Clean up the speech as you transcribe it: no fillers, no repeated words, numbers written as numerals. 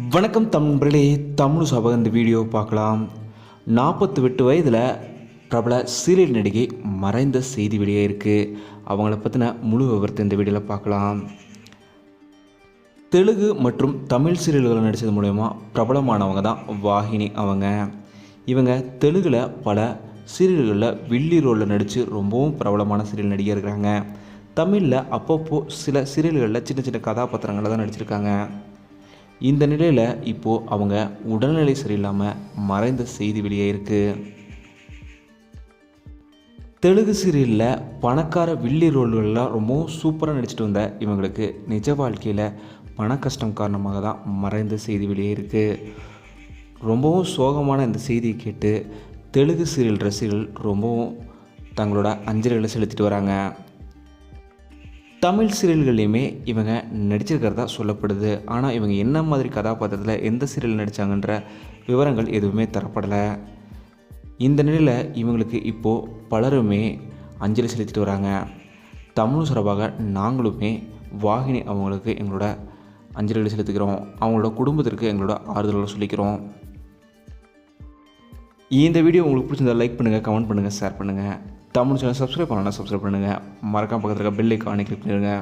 வணக்கம் நண்பர்களே, தமிழ் சபக இந்த வீடியோ பார்க்கலாம். 48 வயதில் பிரபல சீரியல் நடிகை மறைந்த செய்தி வெளியே இருக்குது. அவங்கள பற்றின முழு விவரத்தை இந்த வீடியோவில் பார்க்கலாம். தெலுங்கு மற்றும் தமிழ் சீரியல்களை நடித்தது மூலயமா பிரபலமானவங்க தான் வாகினி. இவங்க தெலுங்கில் பல சீரியல்களில் வில்லி ரோலில் நடித்து ரொம்பவும் பிரபலமான சீரியல் நடிகை இருக்கிறாங்க. தமிழில் அப்பப்போ சில சீரியல்களில் சின்ன சின்ன கதாபாத்திரங்களை தான் நடிச்சிருக்காங்க. இந்த நிலையில் இப்போது அவங்க உடல்நிலை சரியில்லாமல் மறைந்த செய்தி வெளியே இருக்குது. தெலுங்கு சீரியலில் பணக்கார வில்லி ரோல்கள்லாம் ரொம்பவும் சூப்பராக நடிச்சிட்டு வந்த இவங்களுக்கு நிஜ வாழ்க்கையில் பண கஷ்டம் காரணமாக தான் மறைந்த செய்தி வெளியே இருக்குது. ரொம்பவும் சோகமான இந்த செய்தியை கேட்டு தெலுங்கு சீரியல் ரசிகர்கள் ரொம்பவும் தங்களோட அஞ்சலிகளை செலுத்திட்டு வராங்க. தமிழ் சீரியல்கள்லையுமே இவங்க நடிச்சிருக்கிறதா சொல்லப்படுது. ஆனால் இவங்க என்ன மாதிரி கதாபாத்திரத்தில் எந்த சீரியல் நடித்தாங்கன்ற விவரங்கள் எதுவுமே தரப்படலை. இந்த நிலையில் இவங்களுக்கு இப்போது பலருமே அஞ்சலி செலுத்திட்டு வராங்க. தமிழ் சார்பாக நாங்களுமே வாகினி அவங்களுக்கு எங்களோட அஞ்சலிகளை செலுத்திக்கிறோம். அவங்களோட குடும்பத்திற்கு எங்களோட ஆறுதல்களை சொல்லிக்கிறோம். இந்த வீடியோ உங்களுக்கு பிடிச்சிருந்தால் லைக் பண்ணுங்கள், கமெண்ட் பண்ணுங்கள், ஷேர் பண்ணுங்கள். தமிழ் சேனல் சப்ஸ்கிரைப் பண்ணலாம், சப்ஸ்கிரைப் பண்ணுங்கள். மறக்காம பக்கத்தில் இருக்க பெல் ஐகானை கிளிக் பண்ணிடுங்க.